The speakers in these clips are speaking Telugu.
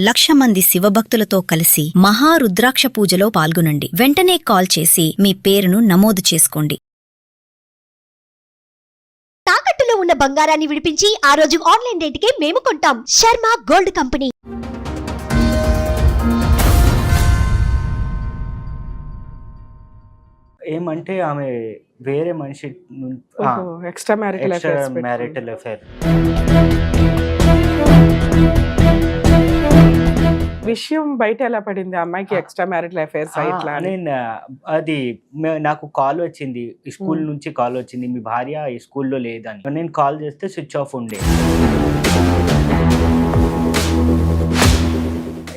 1,00,000 మంది శివభక్తులతో కలిసి మహారుద్రాక్ష పూజలో పాల్గొనండి. వెంటనే కాల్ చేసి మీ పేరును నమోదు చేసుకోండి. తాకట్టులో ఉన్న బంగారాన్ని విడిపించి ఆ రోజు ఆన్లైన్ రేటుకే మేము కొంటాం. Sharma gold company. ఏమంటే ఆమె వేరే మనిషి ఎక్స్ట్రా మ్యారిటల్ అఫైర్. విషయం బయట ఎలా పడింది? అమ్మాయికి ఎక్స్ట్రా మ్యారిటల్ అఫైర్స్ ఇట్లా అది నాకు కాల్ వచ్చింది, స్కూల్ నుంచి కాల్ వచ్చింది, మీ భార్య ఈ స్కూల్లో లేదని. నేను కాల్ చేస్తే స్విచ్ ఆఫ్ ఉండే.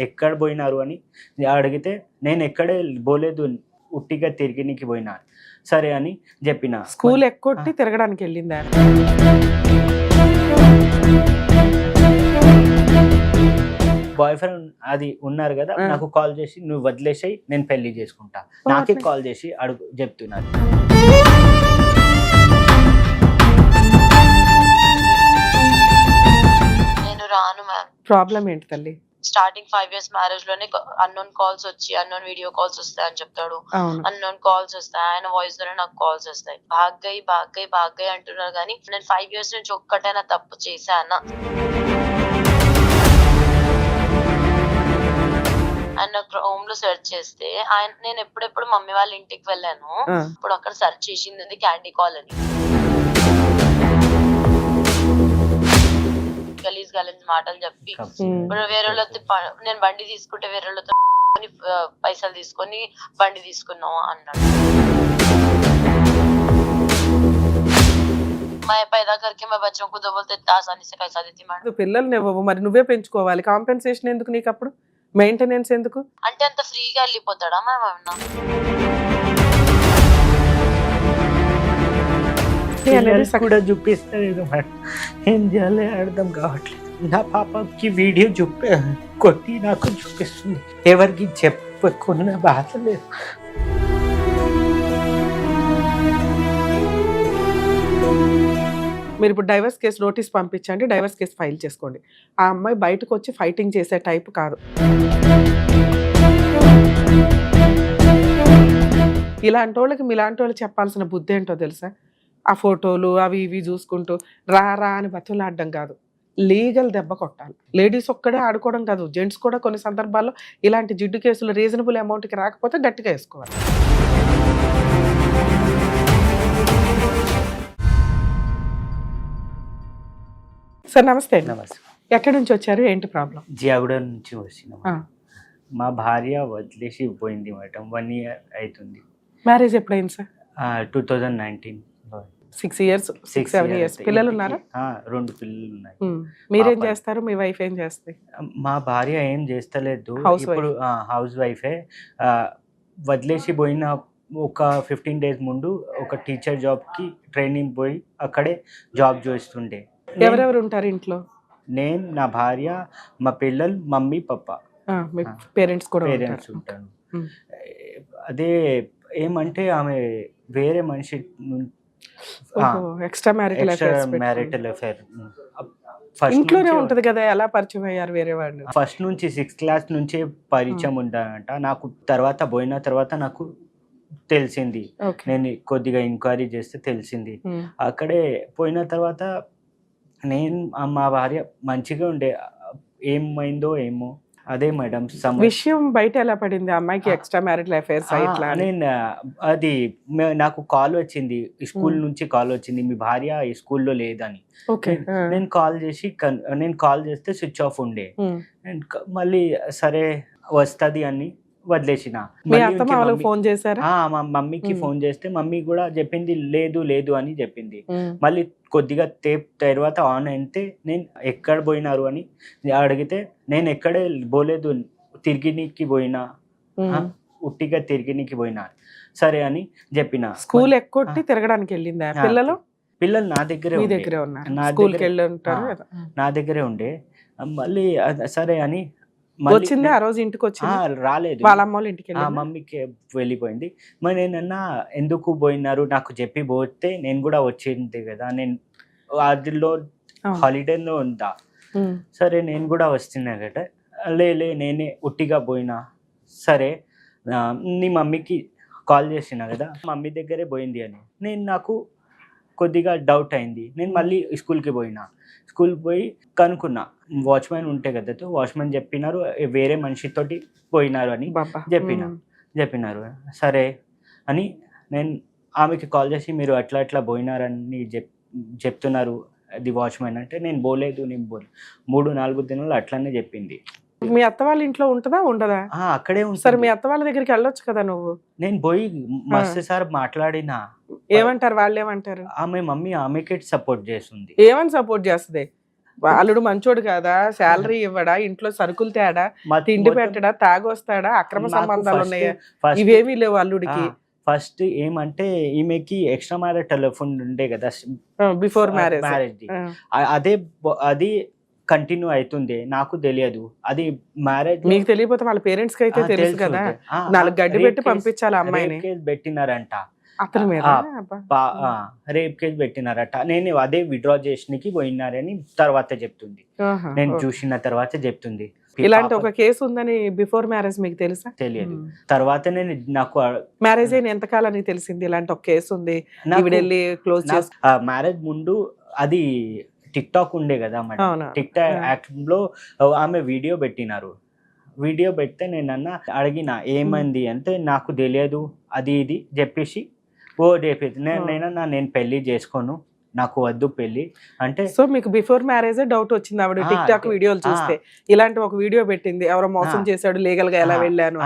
ఎక్కడ పోయినారు అని అడిగితే నేను ఎక్కడే పోలేదు, ఉట్టిగా తిరిగినికి పోయినా. సరే అని చెప్పిన. స్కూల్ ఎక్కొట్టి తిరగడానికి వెళ్ళిందా? బాయ్ ఫ్రెండ్ అది ఉన్నారు కదా, నాకు కాల్ చేసి నువ్వు వదిలేసాయి, నేను పెళ్లి చేసుకుంటా. నాకే కాల్ చేసి చెప్తున్నారు. నేను రాను మ్యామ్. ప్రాబ్లం ఏంటి తల్లి? స్టార్టింగ్ 5 years మ్యారేజ్ లోనే అన్నోన్ కాల్స్ వచ్చి అన్నోన్ వీడియో కాల్స్ వస్తాయి అని చెప్తాడు. అన్నోన్ కాల్స్ వస్తాయి, ఆయన వాయిస్ ద్వారా నాకు కాల్స్ వస్తాయి. భాగ్గయ్ అంటున్నారు కానీ నేను 5 years నుంచి ఒక్కటైనా తప్పు చేశానా? ఆయన హోమ్ లో సెర్చ్ చేస్తే నేను ఎప్పుడెప్పుడు మమ్మీ వాళ్ళ ఇంటికి వెళ్ళాను, ఇప్పుడు అక్కడ సెర్చ్ చేసింది క్యాండీ కాల్ అని. గలీజ్ మాటలు చెప్పి ఇప్పుడు వేరే నేను బండి తీసుకుంటే వేరే వాళ్ళతో పైసలు తీసుకొని బండి తీసుకున్నావు అన్నాడు. పిల్లల్ని ఇవ్వవు మరి, నువ్వే పెంచుకోవాలి. కాంపెన్సేషన్ ఎందుకు నీకు? అప్పుడు మెయింటెనెన్స్ ఎందుకు? అంటే అంత ఫ్రీగా వెళ్ళిపోతాడా మ్యామ్? కూడా చూపిస్తలేదు మేడం, ఏం చేయాలి అర్థం కావట్లేదు. నా పాపకి వీడియో కొట్టి నాకు చూపిస్తుంది, ఎవరికి చెప్పుకున్న బాధ లేదు. మీరు ఇప్పుడు డైవర్స్ కేసు నోటీస్ పంపించండి, డైవర్స్ కేసు ఫైల్ చేసుకోండి. ఆ అమ్మాయి బయటకు వచ్చి ఫైటింగ్ చేసే టైప్ కాదు. ఇలాంటి వాళ్ళకి మీలాంటి వాళ్ళు చెప్పాల్సిన బుద్ధి ఏంటో తెలుసా? ఆ ఫోటోలు అవి ఇవి చూసుకుంటూ రా అని బతులాడడం కాదు, లీగల్ దెబ్బ కొట్టాలి. లేడీస్ ఒక్కడే ఆడుకోవడం కాదు, జెంట్స్ కూడా కొన్ని సందర్భాల్లో ఇలాంటి జిడ్డు కేసులు రీజనబుల్ అమౌంట్కి రాకపోతే గట్టిగా వేసుకోవాలి. సార్ నమస్తే. నమస్తే. ఎక్కడి నుంచి వచ్చారు? ఏంటి ప్రాబ్లం? జియాగూడ నుంచి వచ్చిన. మా భార్య వదిలేసి పోయింది మేడం, 1 year అవుతుంది. మ్యారేజ్ ఎప్పుడైంది సార్? 2019. 6 years 7 years. పిల్లలు ఉన్నారా? 2 పిల్లలు ఉన్నాయి. మీరేం చేస్తారు? మీ వైఫ్ ఏం చేస్తుంది? మా భార్య ఏం చేస్తలేదు, ఇప్పుడు హౌస్ వైఫే. వదిలేసి పోయిన ఒక 15 days ముందు ఒక టీచర్ జాబ్కి ట్రైనింగ్ పోయి అక్కడే జాబ్ చేస్తుండే. ఎవరెవరు ఉంటారు ఇంట్లో? నేను, నా భార్య, మా పిల్లలు, మమ్మీ పప్పా. పేరెంట్స్ కూడా ఉంటాను. అదే ఏమంటే ఆమె వేరే మనిషి ఎక్స్ట్రా మ్యారిటల్ అఫైర్ ఇంట్లోనే ఉంటది కదా, ఎలా పరిచయం అయ్యారు వేరే వాళ్ళు? ఫస్ట్ నుంచి 6th class నుంచే పరిచయం ఉంటానంట. నాకు తర్వాత పోయిన తర్వాత నాకు తెలిసింది, నేను కొద్దిగా ఎంక్వైరీ చేస్తే తెలిసింది. అక్కడే పోయిన తర్వాత నేను మా భార్య మంచిగా ఉండే, ఏమైందో ఏమో. అదే మేడం విషయం బయట ఎలా పడింది? అమ్మాయికి ఎక్స్ట్రా మ్యారిటల్ అఫైర్స్ ఇట్లా అది నాకు కాల్ వచ్చింది, స్కూల్ నుంచి కాల్ వచ్చింది, మీ భార్య ఈ స్కూల్లో లేదని. నేను కాల్ చేస్తే స్విచ్ ఆఫ్ ఉండే. మళ్ళీ సరే వస్తుంది అని వదిలేసిన. ఫోన్ చేశారా? మా మమ్మీకి ఫోన్ చేస్తే మమ్మీ కూడా చెప్పింది లేదు అని చెప్పింది. మళ్ళీ కొద్దిగా తర్వాత ఆన్ అయితే నేను ఎక్కడ పోయినారు అని అడిగితే నేను ఎక్కడే పోలేదు, తిరిగినికి పోయినా, ఉట్టిగా తిరిగినికి పోయినా. సరే అని చెప్పిన. స్కూల్ ఎక్కొట్టి తిరగడానికి వెళ్ళిందా? పిల్లలు నా దగ్గరే నా దగ్గరే ఉండే. మళ్ళీ సరే అని వచ్చింది. ఆ రోజు ఇంటికి వచ్చింది? రాలేదు, వాళ్ళ అమ్మ వాళ్ళ ఇంటికి మమ్మీకి వెళ్ళిపోయింది. మరి నేనన్నా ఎందుకు పోయినారు నాకు చెప్పి పోతే నేను కూడా వచ్చింది కదా, నేను అదిలో హాలిడేలో ఉందా. సరే నేను కూడా వస్తున్నా కదా లే నేనే ఉట్టిగా పోయినా. సరే నీ మమ్మీకి కాల్ చేసిన కదా, మమ్మీ దగ్గరే పోయింది అని నాకు కొద్దిగా డౌట్ అయింది. నేను మళ్ళీ స్కూల్కి పోయినా. స్కూల్కి పోయి కనుక్కున్నా, వాచ్మెన్ ఉంటే కదా, వాచ్మెన్ చెప్పినారు వేరే మనిషితోటి పోయినారు అని చెప్పినారు. సరే అని నేను ఆమెకి కాల్ చేసి మీరు అట్లా పోయినారని చెప్తున్నారు అది వాచ్మెన్ అంటే, నేను పోలేదు 3-4 దినాలు అట్లనే చెప్పింది. మీ అత్త వాళ్ళ ఇంట్లో ఉంటుందా ఉండదా? అక్కడే సరే మీ అత్త వాళ్ళ దగ్గరికి వెళ్ళొచ్చు కదా నువ్వు. నేను పోయి మస్తు సార్ మాట్లాడినా. ఏమంటారు వాళ్ళు? ఏమంటారు? ఆమె మమ్మీ ఆమెకే సపోర్ట్ చేస్తుంది. ఏమని సపోర్ట్ చేస్తుంది? అల్లుడు మంచోడు కదా, శాలరీ ఇవ్వడా, ఇంట్లో సరుకులు తేడా, తిండి పెట్టడా, తాగొస్తాడా, అక్రమ సంబంధాలు ఉన్నాయా? ఇవేమీ లేవు అల్లుడికి. ఫస్ట్ ఏమంటే ఈమెకి ఎక్స్ట్రా మ్యారిటల్ ఫోన్ ఉండే కదా బిఫోర్ మ్యారేజ్, అది కంటిన్యూ అవుతుంది. నాకు తెలియదు అది మ్యారేజ్. మీకు తెలియకపోతే వాళ్ళ పేరెంట్స్ కి అయితే తెలుసు కదా. 4 గడ్డి పెట్టి పంపించాలి అమ్మాయిని. కేసు పెట్టినారంట అతని మీద, రేప్ కేసు పెట్టినారట. నేను అదే విత్డ్రా చేసినకి పోయినారని తర్వాత చెప్తుంది, నేను చూసిన తర్వాత చెప్తుంది. ఇలాంటి ఒక కేసు ఉందని బిఫోర్ మ్యారేజ్ మీకు తెలుసా? తెలియదు. తర్వాత నాకు మ్యారేజ్ అయిన ఎంత కాలానికి తెలిసింది ఇలాంటి ఒక కేసు ఉంది? క్లోజ్ చేసి మ్యారేజ్ ముందు అది టిక్ టాక్ ఉండే కదా మేడం, టిక్ టాక్ యాక్ట్ లో ఆమె వీడియో పెట్టినారు. వీడియో పెడితే నేను అడిగిన ఏమైంది అంటే, నాకు తెలియదు అది ఇది చెప్పేసి చెప్పేది. నేను పెళ్లి చేసుకోను, నాకు వద్దు పెళ్లి అంటే. సో మీకు బిఫోర్ మ్యారేజ్ డౌట్ వచ్చింది ఆవిడ టిక్ టాక్ వీడియోలు చూస్తే, ఇలాంటి ఒక వీడియో పెట్టింది, ఎవరో మోసం చేశాడు, లీగల్ గా ఎలా వెళ్ళాను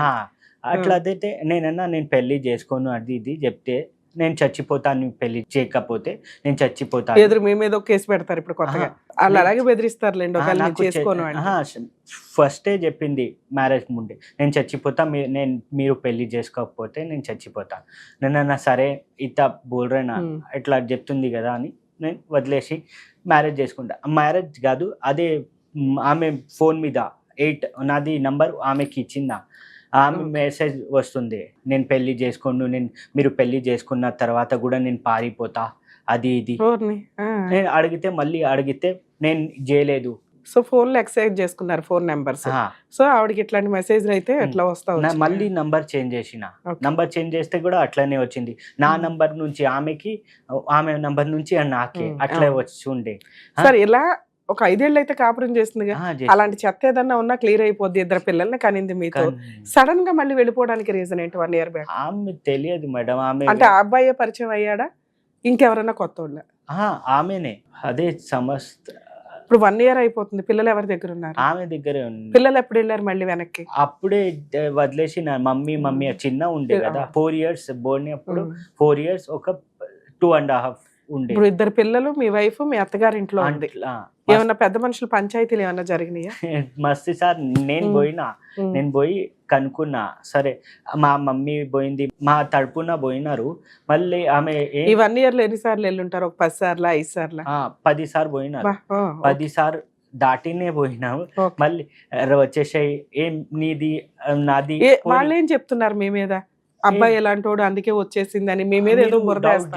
అట్లా. అదైతే నేను పెళ్లి చేసుకోను అది ఇది చెప్తే, నేను చచ్చిపోతాను పెళ్లి చేయకపోతే నేను చచ్చిపోతాను. ఎదురు మీ మీద ఒక కేసు పెడతారు ఇప్పుడు కొత్తగా. వాళ్ళు అలాగే బెదిరిస్తారులేండి ఒకవేళ చేసుకోను. ఫస్టే చెప్పింది మ్యారేజ్ ముందే, నేను చచ్చిపోతా, మీరు పెళ్లి చేసుకోకపోతే నేను చచ్చిపోతాను. నేను సరే ఇత బోల్రేనా ఇట్లా చెప్తుంది కదా అని నేను వదిలేసి మ్యారేజ్ చేసుకుంటా. మ్యారేజ్ కాదు, అదే ఆమె ఫోన్ మీద 8 నాది నంబర్ ఆమెకి ఇచ్చిందా, ఆమె మెసేజ్ వస్తుంది, నేను పెళ్లి చేసుకోను, మీరు పెళ్లి చేసుకున్న తర్వాత కూడా నేను పారిపోతా అది ఇది. నేను అడిగితే నేను చేయలేదు. సో ఫోన్ లో ఎక్సైజ్ చేసుకున్నారు 4 నెంబర్స్. సో ఆవిడకి ఇట్లాంటి మెసేజ్ అయితే ఎట్లా వస్తావు? మళ్ళీ నంబర్ చేంజ్ చేసిన, నంబర్ చేంజ్ చేస్తే కూడా అట్లనే వచ్చింది. నా నంబర్ నుంచి ఆమెకి, ఆమె నంబర్ నుంచి నాకే అట్లా వచ్చి ఉండే. సరే ఇలా ఒక 5 ఏళ్ళు అయితే కాపురం చేస్తుంది. అలాంటి చెత్త ఏదన్నా ఉన్నా క్లియర్ అయిపోద్ది. 2 పిల్లల్ని కనింది మీతో. సడన్ గా మళ్ళీ వెళ్ళిపోవడానికి రీజన్ ఏంటి? 1 ఇయర్ బ్యాక్ ఆమె తెలియదు మేడం. ఆమె అంటే ఆ అబ్బాయే పరిచయం అయ్యాడా, ఇంకెవరన్నా కొత్త వాళ్ళ? ఆమెనే. అదే సమస్త. ఇప్పుడు 1 ఇయర్ అయిపోతుంది. పిల్లలు ఎవరి దగ్గర ఉన్నారు? ఆమె దగ్గరే ఉంది. పిల్లలు ఎప్పుడు వెళ్ళారు మళ్ళీ వెనక్కి? అప్పుడే వదిలేసి మమ్మీ చిన్న ఉండే కదా, 4 ఇయర్స్ బోర్ని అప్పుడు 4 ఇయర్స్ ఒక 2.5 ఉండే. ఇప్పుడు 2 పిల్లలు, మీ వైఫ్, మీ అత్తగారి ఇంట్లో ఉంది. ఏమన్నా పెద్ద మనుషులు పంచాయతీలు ఏమన్నా జరిగినాయా? మస్తు సార్. నేను పోయి కనుక్కున్నా. సరే మా మమ్మీ పోయింది, మా తరపున పోయినారు. మళ్ళీ ఆమె ఈ 1 ఇయర్ లో ఎన్నిసార్లు వెళ్ళుంటారు? ఒక 10 సార్లు 5 సార్లు 10 సార్లు పోయినారు. 10 సార్లు దాటినే పోయినాము. మళ్ళీ వచ్చేసాయి, ఏం నీది నాది. వాళ్ళు ఏం చెప్తున్నారు మీ మీద? అబ్బాయి ఎలాంటోడు అందుకే వచ్చేసిందని మీ మీద ఏదో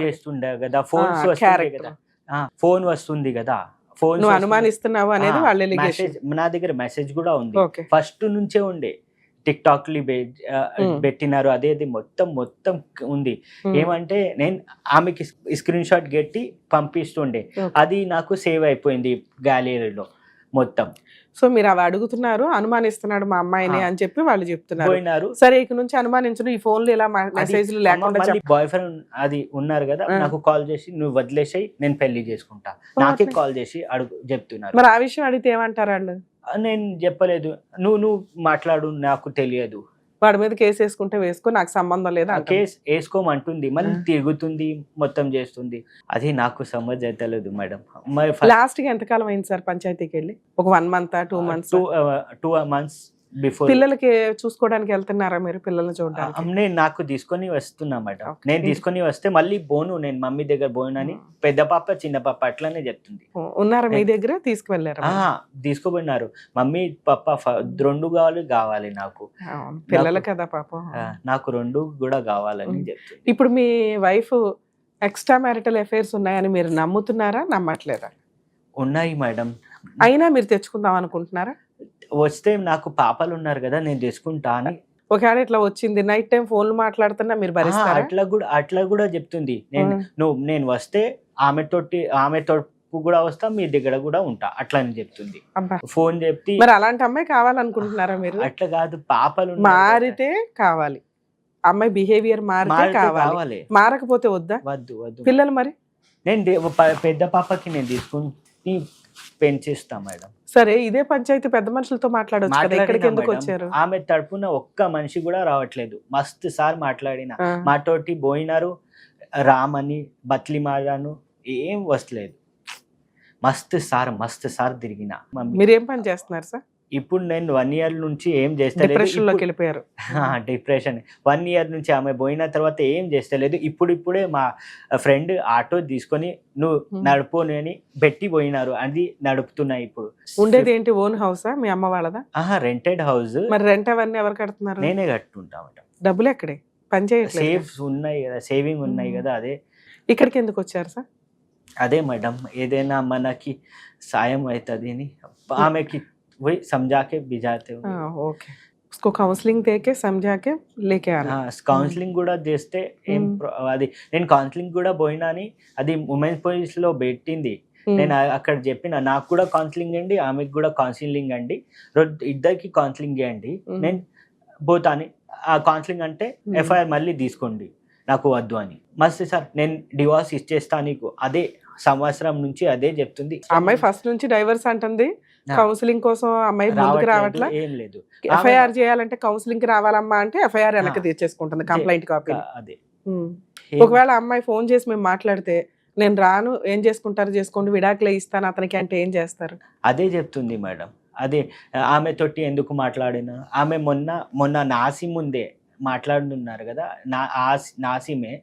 చేస్తుండే కదా. ఫోన్ వస్తుంది కదా, ఫోన్ నువ్వు అనుమానిస్తున్నావు అనేది వాళ్ళ నా దగ్గర మెసేజ్ కూడా ఉంది. ఫస్ట్ నుంచే ఉండే టిక్ టాక్ పెట్టినారు. అదే మొత్తం ఉంది. ఏమంటే నేను ఆమెకి స్క్రీన్ షాట్ పెట్టి పంపిస్తుండే, అది నాకు సేవ్ అయిపోయింది గ్యాలరీలో మొత్తం. సో మీరు అవి అడుగుతున్నారు, అనుమానిస్తున్నాడు మా అమ్మాయిని అని చెప్పి వాళ్ళు చెప్తున్నారు. సరే ఇక నుంచి అనుమానించను, ఈ ఫోన్లు ఇలా మెసేజ్లు లేకుండా. బాయ్ ఫ్రెండ్ అది ఉన్నారు కదా, నాకు కాల్ చేసి నువ్వు వదిలేసాయి, నేను పెళ్లి చేసుకుంటా, నాకే కాల్ చేసి చెప్తున్నారు. మరి ఆ విషయం అడిగితే ఏమంటారు వాళ్ళు? నేను చెప్పలేదు, నువ్వు మాట్లాడు, నాకు తెలియదు. వాడి మీద కేసు వేసుకుంటే వేసుకో, నాకు సంబంధం లేదు. కేసు వేసుకోమంటుంది, మళ్ళీ తిరుగుతుంది, మొత్తం చేస్తుంది. అది నాకు సమజ్ అవుతలేదు మేడం. లాస్ట్ గా ఎంతకాలం అయింది సార్ పంచాయతీకి వెళ్ళి? ఒక 1 మంత్ 2 మంత్స్? 2 months before. పిల్లలకి చూసుకోవడానికి వెళ్తున్నారా మీరు? పిల్లల్ని చూడడానికి నేను నాకు తీసుకొని వస్తున్నా మేడం. నేను తీసుకొని వస్తే మళ్ళీ బోను, నేను మమ్మీ దగ్గర బోనని పెద్ద పాప చిన్న పాప అట్లానే చెప్తుంది. ఉన్నారా మీ దగ్గర? తీసుకువెళ్ళారా? తీసుకుపోయినారు. మమ్మీ పాప 2 కావాలి నాకు, పిల్లలు కదా పాపం, నాకు 2 కూడా కావాలని చెప్తుంది. ఇప్పుడు మీ వైఫ్ ఎక్స్ట్రా మ్యారిటల్ అఫైర్స్ ఉన్నాయని మీరు నమ్ముతున్నారా, నమ్మట్లేదా? ఉన్నాయి మేడం. అయినా మీరు తెచ్చుకుందాం అనుకుంటున్నారా? వస్తే నాకు పాపలు ఉన్నారు కదా నేను తీసుకుంటా అని. ఒకవేళ ఇట్లా వచ్చింది నైట్ టైం ఫోన్లు మాట్లాడుతున్నా మీరు భరిస్తారా? అట్లా కూడా చెప్తుంది. నేను వస్తే ఆమెతో కూడా వస్తా, మీ దగ్గర కూడా ఉంటా అట్లా అని చెప్తుంది. అబ్బా, ఫోన్ చెప్తే మరి అలాంటి అమ్మాయి కావాలనుకుంటున్నారా మీరు? అట్లా కాదు, పాపలు మారితే కావాలి, అమ్మాయి బిహేవియర్ మారితే కావాలి, మారకపోతే వద్దా? వద్దు వద్దు. పిల్లలు మరి నేను పెద్ద పాపకి నేను తీసుకుని పెంచేస్తా మేడం. సరే, ఇదే పంచాయతీ పెద్ద మనుషులతో మాట్లాడొచ్చు కదా, ఇక్కడికి ఎందుకు వచ్చారు? ఆమె తరపున ఒక్క మనిషి కూడా రావట్లేదు. మస్తు సార్ మాట్లాడిన, మాతోటి పోయినారు, రామని బత్లి మారాను, ఏం వస్తలేదు. మస్తు సార్ తిరిగిన. మీరేం పని చేస్తున్నారు సార్? ఇప్పుడు నేను 1 year నుంచి ఏం చేస్తలేదు. డిప్రెషన్లోకి వెళ్ళిపోయారు. డిప్రెషన్ 1 year నుంచి ఆమె పోయిన తర్వాత ఏం చేస్తలేదు. ఇప్పుడే మా ఫ్రెండ్ ఆటో తీసుకొని నువ్వు నడుపు అని పెట్టి పోయినారు, అది నడుపుతున్నా ఇప్పుడు. ఉండేది ఏంటి, ఓన్ హౌసా మీ అమ్మ వాళ్ళదా? Rented house. మరి రెంట్ అవన్నీ ఎవరు కడుతున్నారు? నేనే కట్టుకుంటా మేడం. డబ్బులు ఎక్కడే? పని చేయట్లేదు. సేవ్స్ ఉన్నాయి కదా, సేవింగ్ ఉన్నాయి కదా, అదే. ఇక్కడికి ఎందుకు వచ్చారు సార్? అదే మేడం, ఏదైనా మనకి సాయం అవుతుంది అని ఆమెకి वही समझा के भिजाते हो. ఓకే, उसको కౌన్సిలింగ్ దేకే समझा के लेके आना. కౌన్సిలింగ్ కూడా చేస్తే ఏం అది, నేను కౌన్సిలింగ్ కూడా పోయినా అని అది ఉమెన్స్ పోలీస్ లో పెట్టింది. నేను అక్కడ చెప్పిన నాకు కూడా కౌన్సిలింగ్ అండి, ఆమెకు కూడా కౌన్సిలింగ్ అండి, ఇద్దరికి కౌన్సిలింగ్ చేయండి, నేను పోతాను. ఆ కౌన్సిలింగ్ అంటే ఎఫ్ఐఆర్ మళ్ళీ తీసుకోండి, నాకు వద్దు అని. మస్తు సార్ నేను డివోర్స్ ఇచ్చేస్తా నీకు, అదే సంవత్సరం నుంచి అదే చెప్తుంది. అమ్మాయి ఫస్ట్ నుంచి డైవర్స్ అంటుంది, కౌన్సిలింగ్ కోసం అమ్మాయి ముందుకు రావట్లా. ఏం లేదు, ఎఫ్ఐఆర్ చేయాలంటే కౌన్సిలింగ్ కి రావాలమ్మా అంటే ఎఫ్ఐఆర్ వెనక్కి తెచ్చేసుకుంటుంది, కంప్లైంట్ కాపీ. అదే ఒకవేళ అమ్మాయి ఫోన్ చేసి మేము మాట్లాడితే నేను రాను, ఏం చేసుకుంటారు చేసుకోండి, విడాకులే ఇస్తాను అతనికి అంటే ఏం చేస్తారు? అదే చెప్తుంది మేడం. అదే ఆమె తోటి ఎందుకు మాట్లాడినా, ఆమె మొన్న నాసి ముందే మాట్లాడుతున్నారు కదా, నాసిమే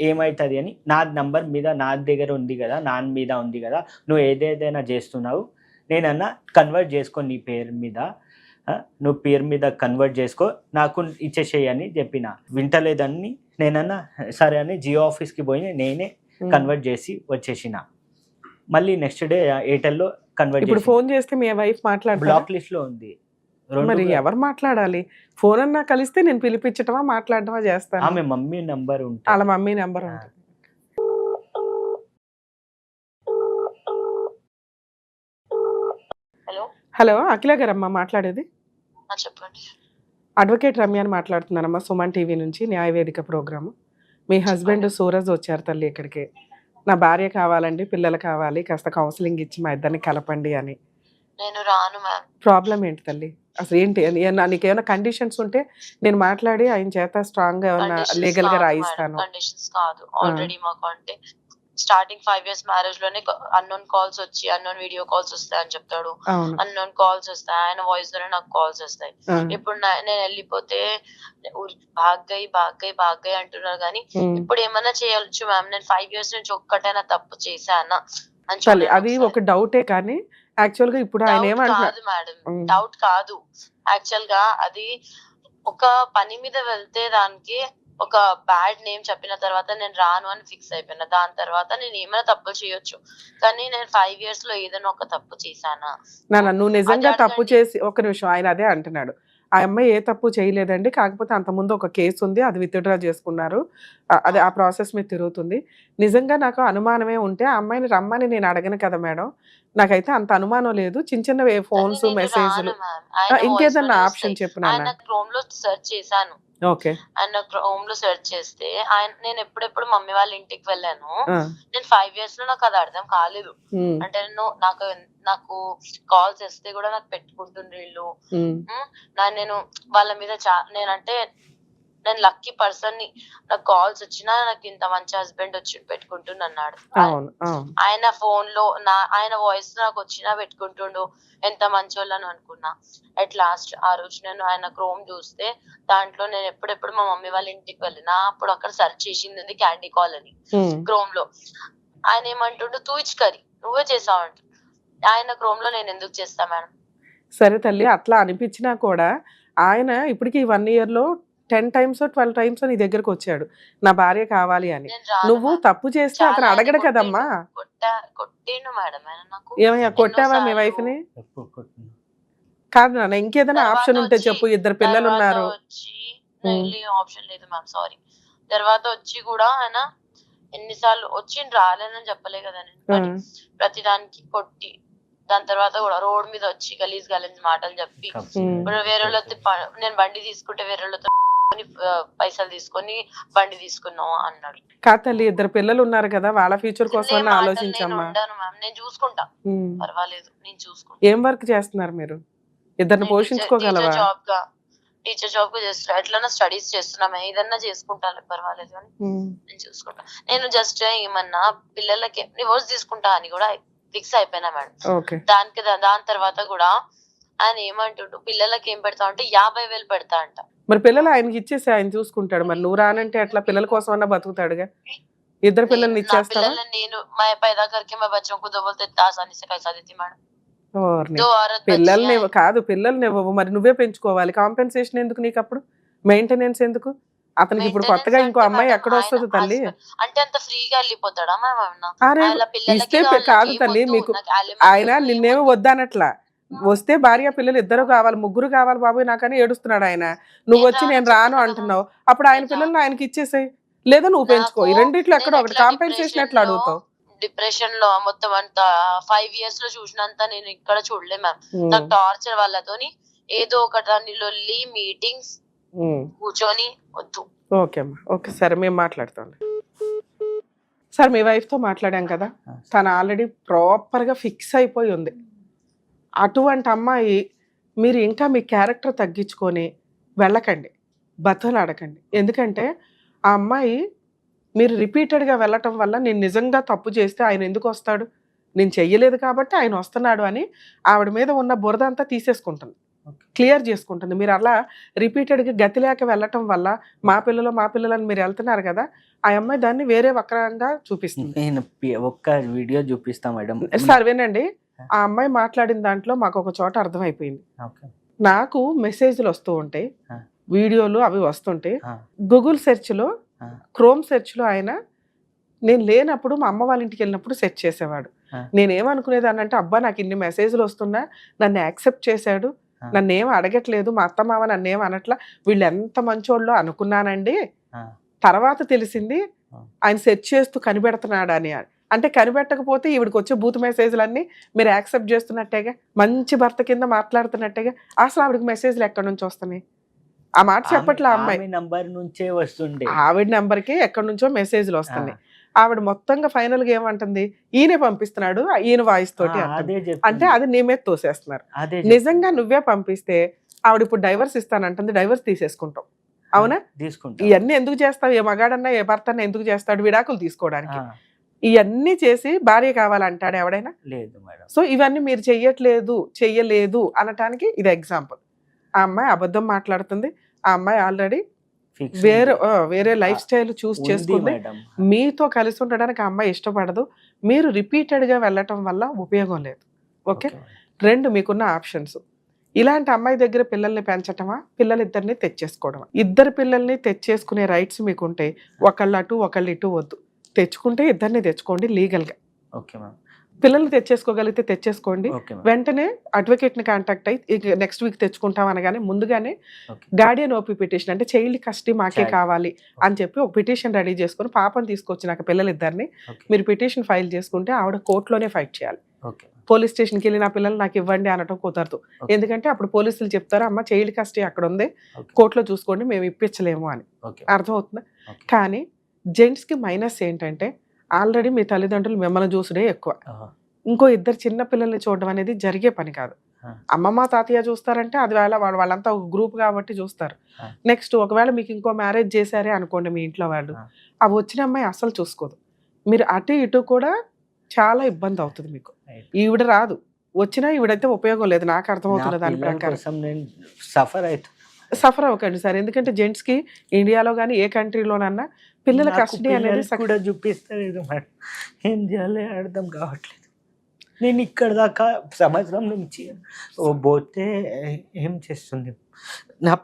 ఏమైతుంది అని, నా నంబర్ మీద నా దగ్గర ఉంది కదా, నా మీద ఉంది కదా, నువ్వు ఏదేదైనా చేస్తున్నావు, నేనన్నా కన్వర్ట్ చేసుకో నీ పేరు మీద, నువ్వు పేరు మీద కన్వర్ట్ చేసుకో, నాకు ఇచ్చేసేయి అని చెప్పిన. వింటలేదని నేనన్నా సరే అని జియో ఆఫీస్కి పోయి నేనే కన్వర్ట్ చేసి వచ్చేసిన. మళ్ళీ నెక్స్ట్ డే ఎయిర్టెల్లో కన్వర్ట్. ఇప్పుడు ఫోన్ చేస్తే మీ వైఫ్ మాట్లాడు, బ్లాక్ లిస్ట్ లో ఉంది. మరి ఎవరు మాట్లాడాలి? ఫోన్ అన్నా కలిస్తే నేను పిలిపించటమా మాట్లాడటమా చేస్తాను. ఆమె మమ్మీ నంబర్ ఉంటుంది, వాళ్ళ మమ్మీ నంబర్ ఉంటుంది. హలో, అఖిల గారమ్మా మాట్లాడేది? చెప్పండి. అడ్వకేట్ రమ్య అని మాట్లాడుతున్నానమ్మా, సుమన్ టీవీ నుంచి న్యాయవేదిక ప్రోగ్రాము. మీ హస్బెండ్ సూరజ్ వచ్చారు తల్లి ఇక్కడికి, నా భార్య కావాలండి, పిల్లలు కావాలి, కాస్త కౌన్సిలింగ్ ఇచ్చి మా ఇద్దరిని కలపండి అని. నేను రాను మ్యామ్. ప్రాబ్లం ఏంటి తల్లి అసలు, ఏంటి? నీకు ఏమైనా కండిషన్స్ ఉంటే నేను మాట్లాడి ఆయన చేత స్ట్రాంగ్ గా ఏమైనా లీగల్ గా రాయిస్తాను. కండిషన్స్ కాదు, ఆల్రెడీ మాకు అంటే స్టార్టింగ్ 5 years మ్యారేజ్ లోనే అన్నోన్ కాల్స్ వచ్చి, అన్నోన్ వీడియో కాల్స్ వస్తాయని చెప్తాడు, అన్నోన్ కాల్స్ వస్తాయి, ఆయన వాయిస్ ద్వారా నాకు కాల్స్ వస్తాయి. ఇప్పుడు నేను వెళ్ళిపోతే భాగ్గయ్ అంటున్నారు కానీ ఇప్పుడు ఏమన్నా చేయొచ్చు మ్యామ్. నేను 5 years నుంచి ఒక్కటైనా తప్పు చేశానా అని అది ఒక డౌటే, కానీ యాక్చువల్ గా ఇప్పుడు ఆయన ఏమంటారు మేడం, డౌట్ కాదు. యాక్చువల్ గా అది ఒక పని మీద వెళ్తే దానికి ఒక బ్యాడ్ నేమ్ చెప్పిన తర్వాత నేను రాను అని ఫిక్స్ అయిపోయినా. దాని తర్వాత నేను ఏమైనా తప్పులు చేయొచ్చు, కానీ నేను 5 years లో ఏదైనా ఒక తప్పు చేశానా? నువ్వు నిజంగా తప్పు చేసి, ఒక నిమిషం, ఆయన అదే అంటున్నాడు, ఆ అమ్మాయి ఏ తప్పు చేయలేదండి, కాకపోతే అంతకుముందు ఒక కేసు ఉంది, అది విత్డ్రా చేసుకున్నారు, అది ఆ ప్రాసెస్ మీద తిరుగుతుంది. నిజంగా నాకు అనుమానమే ఉంటే ఆ అమ్మాయిని రమ్మని నేను అడగను కదా మేడం, నాకైతే అంత అనుమానం లేదు. చిన్న ఫోన్స్, మెసేజ్లు, ఇంకేదన్నా ఆప్షన్ చెప్పు. ఆయన క్రోమ్ లో సెర్చ్ చేశాను, ఆయన క్రోమ్ లో సెర్చ్ చేస్తే నేను ఎప్పుడెప్పుడు మమ్మీ వాళ్ళ ఇంటికి వెళ్ళాను. నేను 5 years లో నాకు అది అర్థం కాలేదు. అంటే నాకు కాల్స్ వస్తే కూడా నాకు పెట్టుకుంటుండ్రు వీళ్ళు. నేను వాళ్ళ మీద నేనంటే నేను లక్కీ పర్సన్ ని, నాకు కాల్స్ వచ్చినా నాకు ఇంత మంచి హస్బెండ్ వచ్చి పెట్టుకుంటున్నాడు. ఆయన ఫోన్ లో ఆయన వాయిస్ నాకు వచ్చినా పెట్టుకుంటుండు, ఎంత మంచోళ్ళని అనుకున్నా. అట్ లాస్ట్ ఆ రోజు నేను ఆయన క్రోమ్ చూస్తే దాంట్లో నేను ఎప్పుడెప్పుడు మా మమ్మీ వాళ్ళ ఇంటికి వెళ్ళినా అప్పుడు అక్కడ సెర్చ్ చేసింది క్యాండీ కాల్ అని క్రోమ్ లో. ఆయన ఏమంటుండు, తూ ఇచ్చుకరి నువ్వే చేసావంట. ఆయన క్రోమ్ లో నేను ఎందుకు చేస్తా మేడం? సరే తల్లి, అట్లా అనిపించినా కూడా ఆయన ఇప్పటికి 1 year లో 10 times 12 times నీ దగ్గరకు వచ్చాడు, నా భార్య కావాలి అని. నువ్వు తప్పు చేస్తే అతను అడగడు కదమ్మా. కొట్టిండు మేడం ఆయన నాకు. ఏమయ్యా, కొట్టావా మీ వైఫ్ ని? కాదు నాన్న, ఇంకేదైనా తర్వాత ఆప్షన్ ఉంటే వచ్చి- చెప్పు. ఇద్దరు పిల్లలు తర్వాత ఉన్నారు. వచ్చి ఆప్షన్ లేదు మ్యామ్, సారీ. తర్వాత వచ్చి కూడా ఆయన ఎన్నిసార్లు వచ్చి రాలేనని చెప్పలే కదా నేను, కానీ ప్రతి దానికి కొట్టి, దాని తర్వాత కూడా రోడ్ మీద వచ్చి గలీజ్ మాటలు చెప్పి, ఇప్పుడు వేరే వాళ్ళతో నేను బండి తీసుకుంటే వేరే వాళ్ళతో పైసలు తీసుకొని బండి తీసుకున్నావు అన్నాడు. కాదు తల్లి, ఇద్దరు పిల్లలు ఉన్నారు కదా, వాళ్ళ ఫ్యూచర్ కోసం నేను ఆలోచించమ్మా. ఉండను మ్యామ్, నేను చూసుకుంటా, పర్వాలేదు, నేను చూసుకుంటా. ఏం వర్క్ చేస్తున్నారు మీరు? ఇద్దరిని పోషించుకోగలవా? టీచర్ జాబ్ గా చేస్తున్నా, ఎట్లన్నా స్టడీస్ చేస్తున్నాం, ఏదన్నా చేసుకుంటాను, పర్వాలేదు అని నేను చూసుకుంటా. నేను జస్ట్ ఏమన్నా పిల్లలకి డివోర్స్ తీసుకుంటా అని కూడా ఫిక్స్ అయిపోయినా మేడం. దాని తర్వాత కూడా ఆయన ఏమంటుండు, పిల్లలకి ఏం పెడతా అంటే 50,000 పెడతా అంట. మరి పిల్లలు ఆయనకి ఇచ్చేసి ఆయన చూసుకుంటాడు. మరి నువ్వు రానంటే అట్లా పిల్లల కోసం అన్నా బతుకుతాడుగా. ఇద్దరు పిల్లల్ని ఇచ్చేస్తావా? నేను మా पैदा करके मैं बच्चों को दो बोलते आसानी से कैसा देती मैडम. పిల్లల్ని కాదు, పిల్లల్ని ఇవ్వవు, మరి నువ్వే పెంచుకోవాలి. కాంపెన్సేషన్ ఎందుకు నీకు అప్పుడు? మెయింటెనెన్స్ ఎందుకు? అతనికి ఇప్పుడు కొత్తగా ఇంకో అమ్మాయి ఎక్కడ వస్తుంది తల్లి? అంటే అంత ఫ్రీగా వెళ్ళిపోతాడా అరే ఇస్తే కాదు తల్లి, మీకు ఆయన నిన్నేమో వద్దనట్లా. వస్తే భార్య పిల్లలు ఇద్దరు కావాలి, ముగ్గురు కావాలి బాబు నాకని ఏడుస్తున్నాడు ఆయన. నువ్వు వచ్చి నేను రాను అంటున్నావు. అప్పుడు ఆయన పిల్లల్ని ఆయనకి ఇచ్చేసాయి, లేదా నువ్వు పెంచుకో. ఈ రెండిట్లో ఎక్కడ ఒకటి. కాంపెన్సేషన్ ఎట్లా అడుగుతావు? డిప్రెషన్ లో మొత్తం అంతా 5 years లో చూసినంత నేను ఇక్కడ చూడలే మ్యామ్. నాకు టార్చర్ వాళ్ళతోని ఏదో ఒకటి లొల్లి, మీటింగ్స్, కూర్చొని వద్దు. ఓకే అమ్మా, ఓకే సరే, మేము మాట్లాడతాం సార్. మీ వైఫ్ తో మాట్లాడాం కదా, తను ఆల్రెడీ ప్రాపర్ గా ఫిక్స్ అయిపోయి ఉంది. అటువంటి అమ్మాయి మీరు ఇంకా మీ క్యారెక్టర్ తగ్గించుకొని వెళ్ళకండి, బతలాడకండి. ఎందుకంటే ఆ అమ్మాయి మీరు రిపీటెడ్గా వెళ్ళటం వల్ల నేను నిజంగా తప్పు చేస్తే ఆయన ఎందుకు వస్తాడు, నేను చెయ్యలేదు కాబట్టి ఆయన వస్తున్నాడు అని ఆవిడ మీద ఉన్న బురద అంతా తీసేసుకుంటుంది, క్లియర్ చేసుకుంటుంది. మీరు అలా రిపీటెడ్గా గతి లేక వెళ్ళటం వల్ల మా పిల్లలని మీరు వెళ్తున్నారు కదా, ఆ అమ్మాయి దాన్ని వేరే వక్రంగా చూపిస్తుంది. నేను ఒక్క వీడియో చూపిస్తా మేడం. సార్ వినండి, ఆ అమ్మాయి మాట్లాడిన దాంట్లో మాకు ఒక చోట అర్థమైపోయింది. నాకు మెసేజ్లు వస్తూ ఉంటాయి, వీడియోలు అవి వస్తుంటాయి. గూగుల్ సెర్చ్లో, క్రోమ్ సెర్చ్లో ఆయన నేను లేనప్పుడు మా అమ్మ వాళ్ళ ఇంటికి వెళ్ళినప్పుడు సెర్చ్ చేసేవాడు. నేనేమనుకునేదాన్ని అంటే, అబ్బా నాకు ఇన్ని మెసేజ్లు వస్తున్నా, నన్ను యాక్సెప్ట్ చేశాడు, నన్ను ఏం అడగట్లేదు, మా అత్త మామ నన్ను ఏం అనట్లా, వీళ్ళు ఎంత మంచోళ్ళు అనుకున్నానండి. తర్వాత తెలిసింది ఆయన సెర్చ్ చేస్తూ కనిపెడుతున్నాడు అని. అంటే కనిపెట్టకపోతే ఈవిడికి వచ్చే బూత్ మెసేజ్లన్నీ మీరు యాక్సెప్ట్ చేస్తున్నట్టేగా, మంచి భర్త కింద మాట్లాడుతున్నట్టేగా. అసలు ఆవిడకి మెసేజ్లు ఎక్కడి నుంచి వస్తున్నాయి? ఆ మాట చెప్పట్లే. అమ్మాయి నంబర్ నుంచే వస్తుండే, ఆవిడ నెంబర్కి ఎక్కడి నుంచో మెసేజ్లు వస్తున్నాయి. ఆవిడ మొత్తంగా ఫైనల్ గా ఏమంటుంది, ఈయనే పంపిస్తున్నాడు, ఈయన వాయిస్ తోటి అంటే అది నీ మీద తోసేస్తున్నారు. నిజంగా నువ్వే పంపిస్తే ఆవిడ ఇప్పుడు డైవర్స్ ఇస్తానంటుంది, డైవర్స్ తీసేసుకుంటాం. అవునా? తీసుకుంటా. ఇవన్నీ ఎందుకు చేస్తావు? ఏ మగాడన్నా ఏ భర్తన్నా ఎందుకు చేస్తాడు? విడాకులు తీసుకోవడానికి. ఇవన్నీ చేసి భార్య కావాలంటాడు ఎవడైనా? లేదు మేడం. సో ఇవన్నీ మీరు చెయ్యలేదు అనటానికి ఇది ఎగ్జాంపుల్. ఆ అమ్మాయి అబద్ధం మాట్లాడుతుంది. ఆ అమ్మాయి ఆల్రెడీ వేరే లైఫ్ స్టైల్ చూస్ చేసుకుంది. మీతో కలిసి ఉండడానికి ఆ అమ్మాయి ఇష్టపడదు. మీరు రిపీటెడ్గా వెళ్ళటం వల్ల ఉపయోగం లేదు. ఓకే, 2 మీకున్న ఆప్షన్స్. ఇలాంటి అమ్మాయి దగ్గర పిల్లల్ని పెంచటమా, పిల్లలిద్దరిని తెచ్చేసుకోవడమా? ఇద్దరు పిల్లల్ని తెచ్చేసుకునే రైట్స్ మీకుంటే ఒకళ్ళు అటు ఒకళ్ళు ఇటు వద్దు. తెచ్చుకుంటే ఇద్దరిని తెచ్చుకోండి లీగల్గా. Okay ma'am. పిల్లల్ని తెచ్చేసుకోగలిగితే తెచ్చేసుకోండి. వెంటనే అడ్వకేట్ని కాంటాక్ట్ అయ్యి నెక్స్ట్ వీక్ తెచ్చుకుంటాం అనగానే ముందుగానే గార్డియన్ ఓపీ పిటిషన్, అంటే చైల్డ్ కస్టడీ మాకే కావాలి అని చెప్పి ఒక పిటిషన్ రెడీ చేసుకుని పాపని తీసుకొచ్చినాక పిల్లలిద్దరిని మీరు పిటిషన్ ఫైల్ చేసుకుంటే ఆవిడ కోర్టులోనే ఫైట్ చేయాలి. పోలీస్ స్టేషన్కి వెళ్ళి నా పిల్లలు నాకు ఇవ్వండి అనటం కుదరదు. ఎందుకంటే అప్పుడు పోలీసులు చెప్తారు, అమ్మ చైల్డ్ కస్టడీ అక్కడ ఉంది, కోర్టులో చూసుకోండి, మేము ఇప్పించలేము అని. అర్థమవుతుందా? కానీ జెంట్స్కి మైనస్ ఏంటంటే, ఆల్రెడీ మీ తల్లిదండ్రులు మిమ్మల్ని చూసుడే ఎక్కువ. ఇంకో ఇద్దరు చిన్న పిల్లల్ని చూడడం అనేది జరిగే పని కాదు. అమ్మమ్మ తాతయ్య చూస్తారంటే అది వాళ్ళంతా ఒక గ్రూప్ కాబట్టి చూస్తారు. నెక్స్ట్ ఒకవేళ మీకు ఇంకో మ్యారేజ్ చేశారే అనుకోండి మీ ఇంట్లో వాళ్ళు, అవి వచ్చిన అమ్మాయి అస్సలు చూసుకోదు. మీరు అటు ఇటు కూడా చాలా ఇబ్బంది అవుతుంది మీకు. ఈవిడ రాదు, వచ్చినా ఈవిడైతే ఉపయోగం లేదు. నాకు అర్థమవుతుంది దాని ప్రకారం. సఫర్ అవ్వకండి సార్, ఎందుకంటే జెంట్స్కి ఇండియాలో కానీ ఏ కంట్రీలోనన్నా పిల్లల కస్టడీ అనేది కూడా చూపిస్తలేదు మేడం. ఏం చేయాలి అర్థం కావట్లేదు. నేను ఇక్కడ దాకా సంవత్సరం నుంచి పోతే ఏం చేస్తుంది, నా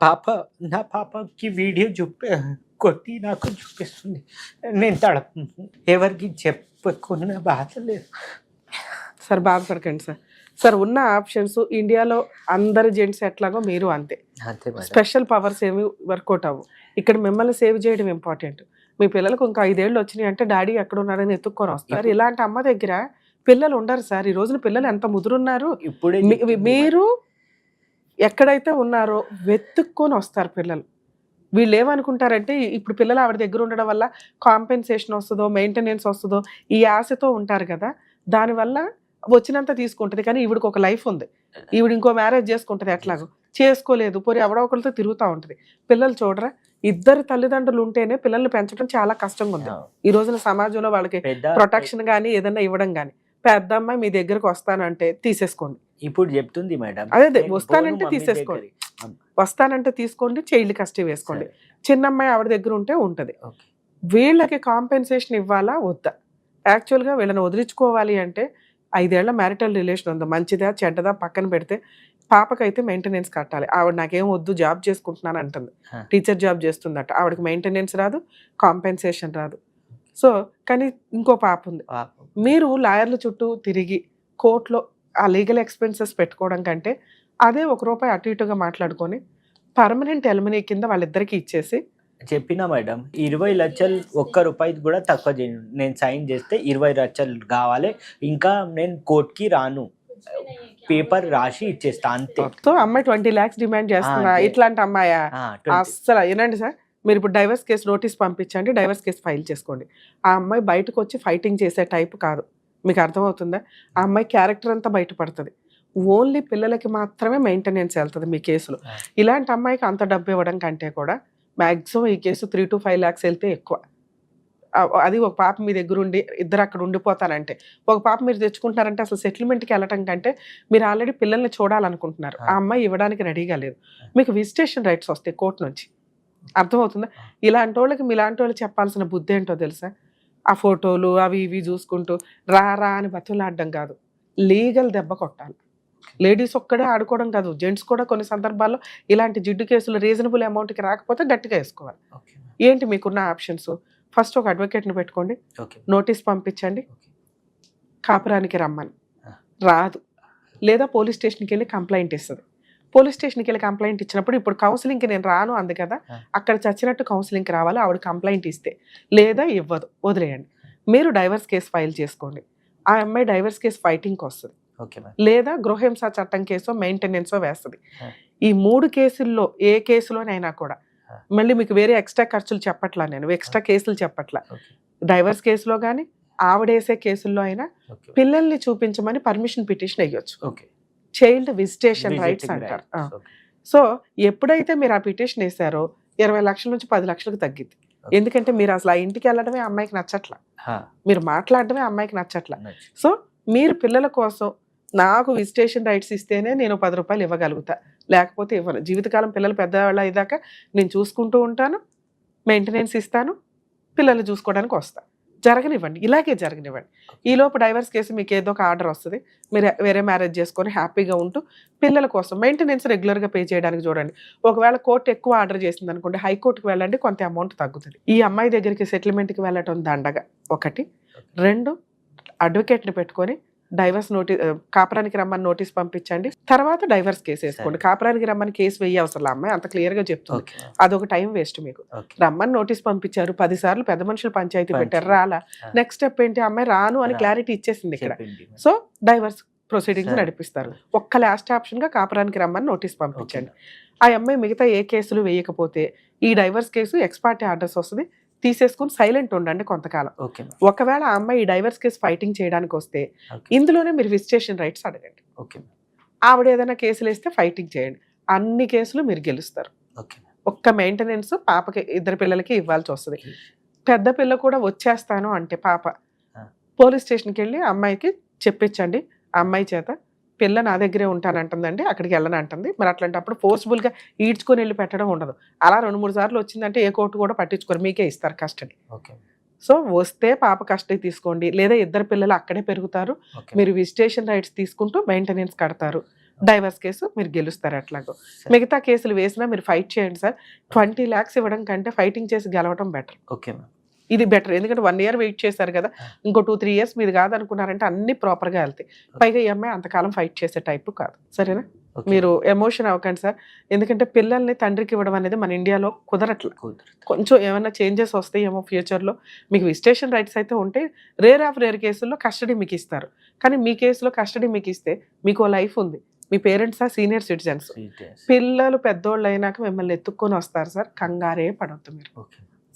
పాపకి వీడియో కొట్టి నాకు చూపిస్తుంది. నేను ఎవరికి చెప్పుకున్న బాధ లేదు సార్. బాధపడకండి సార్. సార్ ఉన్న ఆప్షన్స్ ఇండియాలో అందరి జెంట్స్ ఎట్లాగో మీరు అంతే. అంతే మేడం. స్పెషల్ పవర్స్ ఏమి వర్కౌట్ అవ్వు. ఇక్కడ మిమ్మల్ని సేవ్ చేయడం ఇంపార్టెంట్. మీ పిల్లలకు ఇంకా 5 ఏళ్ళు వచ్చినాయి అంటే డాడీ ఎక్కడ ఉన్నారని ఎత్తుక్కొని వస్తారు. ఇలాంటి అమ్మ దగ్గర పిల్లలు ఉండరు సార్. ఈ రోజున పిల్లలు ఎంత ముదురున్నారు. ఇప్పుడే మీరు ఎక్కడైతే ఉన్నారో వెతుక్కొని వస్తారు పిల్లలు. వీళ్ళు ఏమనుకుంటారంటే ఇప్పుడు పిల్లలు ఆవిడ దగ్గర ఉండడం వల్ల కాంపెన్సేషన్ వస్తుందో మెయింటెనెన్స్ వస్తుందో ఈ ఆశతో ఉంటారు కదా, దానివల్ల వచ్చినంత తీసుకుంటుంది. కానీ ఈవిడికి ఒక లైఫ్ ఉంది, ఈవిడ ఇంకో మ్యారేజ్ చేసుకుంటుంది, ఎట్లాగో చేసుకోలేదు, పోనీ ఎవడో ఒకరితో తిరుగుతూ ఉంటుంది. పిల్లలు చూడరా, ఇద్దరు తల్లిదండ్రులు ఉంటేనే పిల్లల్ని పెంచడం చాలా కష్టంగా ఉంది ఈ రోజున సమాజంలో. వాళ్ళకి ప్రొటెక్షన్ కానీ ఏదైనా ఇవ్వడం కానీ. పెద్ద అమ్మాయి మీ దగ్గరకు వస్తానంటే తీసేసుకోండి. ఇప్పుడు చెప్తుంది మేడం, అదే వస్తానంటే తీసేసుకోండి, వస్తానంటే తీసుకోండి, చైల్డ్ కస్టడీ వేసుకోండి. చిన్నమ్మాయి ఆవిడ దగ్గర ఉంటే ఉంటది. వీళ్ళకి కాంపెన్సేషన్ ఇవ్వాలా వద్దా? యాక్చువల్గా వీళ్ళని వదిలించుకోవాలి అంటే 5 ఏళ్ల మ్యారిటల్ రిలేషన్ ఉందో మంచిదా చెడ్డదా పక్కన పెడితే పాపకైతే మెయింటెనెన్స్ కట్టాలి. ఆవిడ నాకేం వద్దు జాబ్ చేసుకుంటున్నాను అంటుంది, టీచర్ జాబ్ చేస్తుందట, ఆవిడకి మెయింటెనెన్స్ రాదు, కాంపెన్సేషన్ రాదు. సో కానీ ఇంకో పాప ఉంది. మీరు లాయర్ల చుట్టూ తిరిగి కోర్టులో ఆ లీగల్ ఎక్స్పెన్సెస్ పెట్టుకోవడం కంటే అదే ₹1 అటు ఇటుగా మాట్లాడుకొని పర్మనెంట్ ఎలిమినీ కింద వాళ్ళిద్దరికి ఇచ్చేసి. చెప్పినా మేడం 20 లక్షలు ₹1 కూడా తక్కువ చేయను. నేను సైన్ చేస్తే 20 లక్షలు కావాలి, ఇంకా నేను కోర్టుకి రాను, పేపర్ రాసి ఇచ్చేస్తా అంతే. సో అమ్మాయి 20 lakhs డిమాండ్ చేస్తున్నా. ఇట్లాంటి అమ్మాయా? అస్సలు ఏనండి సార్, మీరు ఇప్పుడు డైవర్స్ కేసు నోటీస్ పంపించండి, డైవర్స్ కేసు ఫైల్ చేసుకోండి. ఆ అమ్మాయి బయటకు వచ్చి ఫైటింగ్ చేసే టైప్ కాదు. మీకు అర్థమవుతుందా? ఆ అమ్మాయి క్యారెక్టర్ అంతా బయటపడుతుంది. ఓన్లీ పిల్లలకి మాత్రమే మెయింటెనెన్స్ వెళ్తుంది మీ కేసులో. ఇలాంటి అమ్మాయికి అంత డబ్బు ఇవ్వడం కంటే కూడా మ్యాక్సిమం ఈ కేసు 3 to 5 lakhs వెళ్తే ఎక్కువ. అది ఒక పాప మీ దగ్గర ఉండి ఇద్దరు అక్కడ ఉండిపోతానంటే, ఒక పాప మీరు తెచ్చుకుంటున్నారంటే అసలు సెటిల్మెంట్కి వెళ్ళటం కంటే మీరు ఆల్రెడీ పిల్లల్ని చూడాలనుకుంటున్నారు. ఆ అమ్మాయి ఇవ్వడానికి రెడీగా లేదు. మీకు విజిటేషన్ రైట్స్ వస్తాయి కోర్టు నుంచి. అర్థమవుతుందా? ఇలాంటి వాళ్ళకి మీలాంటి వాళ్ళు చెప్పాల్సిన బుద్ధి ఏంటో తెలుసా? ఆ ఫోటోలు అవి ఇవి చూసుకుంటూ రా అని బతులాడడం కాదు, లీగల్ దెబ్బ కొట్టాలి. లేడీస్ ఒక్కడే ఆడుకోవడం కాదు, జెంట్స్ కూడా కొన్ని సందర్భాల్లో ఇలాంటి జిడ్డు కేసులు రీజనబుల్ అమౌంట్కి రాకపోతే గట్టిగా వేసుకోవాలి. ఏంటి మీకున్న ఆప్షన్స్? ఫస్ట్ ఒక అడ్వకేట్ని పెట్టుకోండి, నోటీస్ పంపించండి, కాపురానికి రమ్మని. రాదు, లేదా పోలీస్ స్టేషన్కి వెళ్ళి కంప్లైంట్ ఇస్తుంది. పోలీస్ స్టేషన్కి వెళ్ళి కంప్లైంట్ ఇచ్చినప్పుడు ఇప్పుడు కౌన్సిలింగ్కి నేను రాను అంది కదా, అక్కడ చచ్చినట్టు కౌన్సిలింగ్కి రావాలి. ఆవిడ కంప్లైంట్ ఇస్తే, లేదా ఇవ్వదు, వదిలేయండి. మీరు డైవర్స్ కేసు ఫైల్ చేసుకోండి. ఆ అమ్మాయి డైవర్స్ కేసు ఫైటింగ్కి వస్తుంది, లేదా గృహహింస చట్టం కేసో మెయింటెనెన్సో వేస్తుంది. ఈ 3 కేసుల్లో ఏ కేసులోనైనా కూడా మళ్ళీ మీకు వేరే ఎక్స్ట్రా ఖర్చులు చెప్పట్లా, నేను ఎక్స్ట్రా కేసులు చెప్పట్లా. డైవర్స్ కేసులో కానీ ఆవిడేసే కేసుల్లో అయినా పిల్లల్ని చూపించమని పర్మిషన్ పిటిషన్ వేయొచ్చు. చైల్డ్ విజిటేషన్ రైట్స్ అంటారు. సో ఎప్పుడైతే మీరు ఆ పిటిషన్ వేసారో 20 లక్షల నుంచి 10 లక్షలకు తగ్గిద్ది. ఎందుకంటే మీరు అసలు ఆ ఇంటికి వెళ్ళడమే అమ్మాయికి నచ్చట్లా, మీరు మాట్లాడటమే అమ్మాయికి నచ్చట్లా. సో మీరు పిల్లల కోసం నాకు విజిటేషన్ రైట్స్ ఇస్తేనే నేను ₹10 ఇవ్వగలుగుతా, లేకపోతే ఇవ్వను. జీవితకాలం పిల్లలు పెద్దవాళ్ళు అయ్యాక నేను చూసుకుంటూ ఉంటాను, మెయింటెనెన్స్ ఇస్తాను, పిల్లల్ని చూసుకోవడానికి వస్తా. జరగనివ్వండి, ఇలాగే జరగనివ్వండి. ఈలోపు డైవర్స్ కేసు మీకు ఏదో ఒక ఆర్డర్ వస్తుంది, మీరు వేరే మ్యారేజ్ చేసుకొని హ్యాపీగా ఉంటూ పిల్లల కోసం మెయింటెనెన్స్ రెగ్యులర్గా పే చేయడానికి చూడండి. ఒకవేళ కోర్టు ఎక్కువ ఆర్డర్ చేసింది అనుకోండి, హైకోర్టుకి వెళ్ళండి, కొంత అమౌంట్ తగ్గుతుంది. ఈ అమ్మాయి దగ్గరికి సెటిల్మెంట్కి వెళ్ళటం దండగా 1. 2 అడ్వకేట్ని పెట్టుకొని డైవర్స్ కాపురానికి రమ్మని నోటీస్ పంపించండి. తర్వాత డైవర్స్ కేసు వేసుకోండి. కాపురానికి రమ్మని కేసు వేయ అవసరం, అమ్మాయి అంత క్లియర్ గా చెప్తుంది. అదొక టైం వేస్ట్ మీకు. రమ్మని నోటీస్ పంపించారు, 10 సార్లు పెద్ద మనుషులు పంచాయతీ పెట్టారు, రాలా. నెక్స్ట్ స్టెప్ ఏంటి? అమ్మాయి రాను అని క్లారిటీ ఇచ్చేసింది ఇక్కడ. సో డైవర్స్ ప్రొసీడింగ్స్ నడిపిస్తారు. ఒక్క లాస్ట్ ఆప్షన్ గా కాపురానికి రమ్మని నోటీస్ పంపించండి. ఆ అమ్మాయి మిగతా ఏ కేసులు వేయకపోతే ఈ డైవర్స్ కేసు ఎక్స్పార్టీ ఆర్డర్స్ వస్తుంది, తీసేసుకుని సైలెంట్ ఉండండి కొంతకాలం. ఒకవేళ ఆ అమ్మాయి ఈ డైవర్స్ కేసు ఫైటింగ్ చేయడానికి వస్తే ఇందులోనే మీరు విజిటేషన్ రైట్స్ అడగండి. ఆవిడ ఏదైనా కేసులు వేస్తే ఫైటింగ్ చేయండి, అన్ని కేసులు మీరు గెలుస్తారు. ఒక్క మెయింటెనెన్స్ పాపకి 2 పిల్లలకి ఇవ్వాల్సి వస్తుంది. పెద్ద పిల్ల కూడా వచ్చేస్తాను అంటే పాప పోలీస్ స్టేషన్కి వెళ్ళి అమ్మాయికి చెప్పించండి, ఆ అమ్మాయి చేత పిల్ల నా దగ్గరే ఉంటానంటుందండి, అక్కడికి వెళ్ళని అంటుంది. మరి అట్లాంటప్పుడు ఫోర్స్ఫుల్గా ఈడ్చుకొని వెళ్ళి పెట్టడం ఉండదు. అలా 2-3 సార్లు వచ్చిందంటే ఏ కోర్టు కూడా పట్టించుకోరు, మీకే ఇస్తారు కస్టడీ. సో వస్తే పాప కస్టడీ తీసుకోండి, లేదా 2 పిల్లలు అక్కడే పెరుగుతారు, మీరు విజిటేషన్ రైట్స్ తీసుకుంటూ మెయింటెనెన్స్ కడతారు. డైవర్స్ కేసు మీరు గెలుస్తారు. అట్లాగో మిగతా కేసులు వేసినా మీరు ఫైట్ చేయండి సార్. 20 lakhs ఇవ్వడం కంటే ఫైటింగ్ చేసి గెలవడం బెటర్. ఇది బెటర్. ఎందుకంటే 1 year వెయిట్ చేశారు కదా, ఇంకో 2-3 years మీది కాదనుకున్నారంటే అన్ని ప్రాపర్గా వెళ్తాయి. పైగా ఈ అమ్మాయి అంతకాలం ఫైట్ చేసే టైపు కాదు. సరేనా? మీరు ఎమోషన్ అవ్వకండి సార్. ఎందుకంటే పిల్లల్ని తండ్రికి ఇవ్వడం అనేది మన ఇండియాలో కుదరట్ల. కొంచెం ఏమైనా చేంజెస్ వస్తాయేమో ఫ్యూచర్లో. మీకు విజిటేషన్ రైట్స్ అయితే ఉంటే రేర్ కేసుల్లో కస్టడీ మీకు ఇస్తారు. కానీ మీ కేసులో కస్టడీ మీకు ఇస్తే మీకు లైఫ్ ఉంది. మీ పేరెంట్స్ ఆ సీనియర్ సిటిజన్స్. పిల్లలు పెద్దోళ్ళు అయినాక మిమ్మల్ని ఎత్తుక్కొని వస్తారు సార్. కంగారే పడవద్దు మీరు.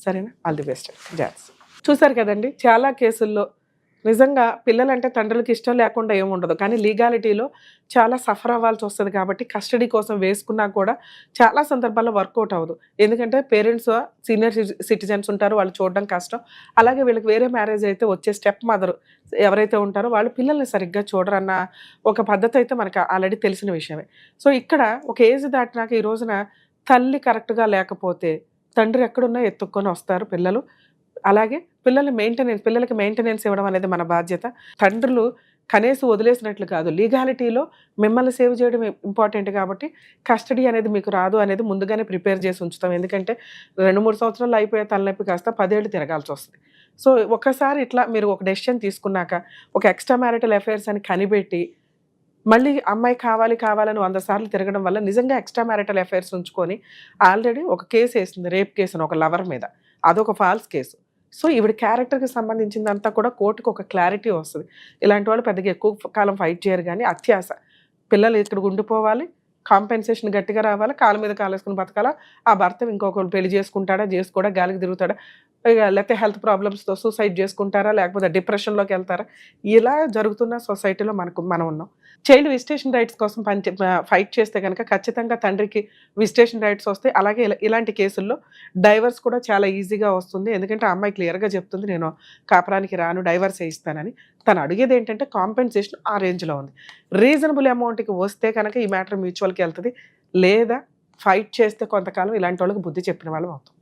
సరేనా? All the best. జాస్ చూసారు కదండి, చాలా కేసుల్లో నిజంగా పిల్లలంటే తండ్రులకి ఇష్టం లేకుండా ఏముండదు, కానీ లీగాలిటీలో చాలా సఫర్ అవ్వాల్సి వస్తుంది. కాబట్టి కస్టడీ కోసం వేసుకున్నా కూడా చాలా సందర్భాల్లో వర్కౌట్ అవ్వదు. ఎందుకంటే పేరెంట్స్ సీనియర్ సిటిజన్స్ ఉంటారు, వాళ్ళు చూడడం కష్టం. అలాగే వీళ్ళకి వేరే మ్యారేజ్ అయితే వచ్చే స్టెప్ మదర్ ఎవరైతే ఉంటారో వాళ్ళు పిల్లల్ని సరిగ్గా చూడరన్న ఒక పద్ధతి అయితే మనకు ఆల్రెడీ తెలిసిన విషయమే. సో ఇక్కడ ఒక ఏజ్ దాటినాక ఈ రోజున తల్లి కరెక్ట్గా లేకపోతే తండ్రి ఎక్కడున్నా ఎత్తుక్కొని వస్తారు పిల్లలు. అలాగే పిల్లలకి మెయింటెనెన్స్ ఇవ్వడం అనేది మన బాధ్యత. తండ్రులు కనేసి వదిలేసినట్లు కాదు, లీగాలిటీలో మిమ్మల్ని సేవ్ చేయడం ఇంపార్టెంట్. కాబట్టి కస్టడీ అనేది మీకు రాదు అనేది ముందుగానే ప్రిపేర్ చేసి ఉంచుతాం. ఎందుకంటే 2-3 సంవత్సరాలు అయిపోయే తలనొప్పి కాస్త 10 ఏళ్ళు తిరగాల్సి వస్తుంది. సో ఒకసారి ఇట్లా మీరు ఒక డెసిషన్ తీసుకున్నాక ఒక ఎక్స్ట్రా మ్యారిటల్ అఫైర్స్ అని కనిపెట్టి మళ్ళీ అమ్మాయి కావాలని 100 సార్లు తిరగడం వల్ల నిజంగా ఎక్స్ట్రా మ్యారిటల్ అఫైర్స్ ఉంచుకొని ఆల్రెడీ ఒక కేసు వేసింది, రేప్ కేసు అని ఒక లవర్ మీద. అదొక ఫాల్స్ కేసు. సో ఈవిడ క్యారెక్టర్కి సంబంధించిందంతా కూడా కోర్టుకు ఒక క్లారిటీ వస్తుంది. ఇలాంటి వాళ్ళు పెద్దగా ఎక్కువ కాలం ఫైట్ చేయరు. కానీ అత్యాశ, పిల్లలు ఇక్కడ ఉండిపోవాలి, కాంపెన్సేషన్ గట్టిగా రావాలి, కాళ్ళ మీద కాలేసుకుని బతకాలా, ఆ భర్త ఇంకొకరు పెళ్లి చేసుకోడా, గాలికి తిరుగుతాడా, లేకపోతే హెల్త్ ప్రాబ్లమ్స్తో సూసైడ్ చేసుకుంటారా, లేకపోతే డిప్రెషన్లోకి వెళ్తారా, ఇలా జరుగుతున్న సొసైటీలో మనం ఉన్నాం. చైల్డ్ విజిటేషన్ రైట్స్ కోసం ఫైట్ చేస్తే కనుక ఖచ్చితంగా తండ్రికి విజిటేషన్ రైట్స్ వస్తాయి. అలాగే ఇలాంటి కేసుల్లో డైవర్స్ కూడా చాలా ఈజీగా వస్తుంది. ఎందుకంటే ఆ అమ్మాయి క్లియర్గా చెప్తుంది, నేను కాపురానికి రాను, డైవర్స్ వేయిస్తానని. తను అడిగేది ఏంటంటే కాంపెన్సేషన్ ఆ రేంజ్లో ఉంది. రీజనబుల్ అమౌంట్కి వస్తే కనుక ఈ మ్యాటర్ మ్యూచువల్కి వెళ్తుంది. లేదా ఫైట్ చేస్తే కొంతకాలం ఇలాంటి వాళ్ళకి బుద్ధి చెప్పిన వాళ్ళం అవుతాం.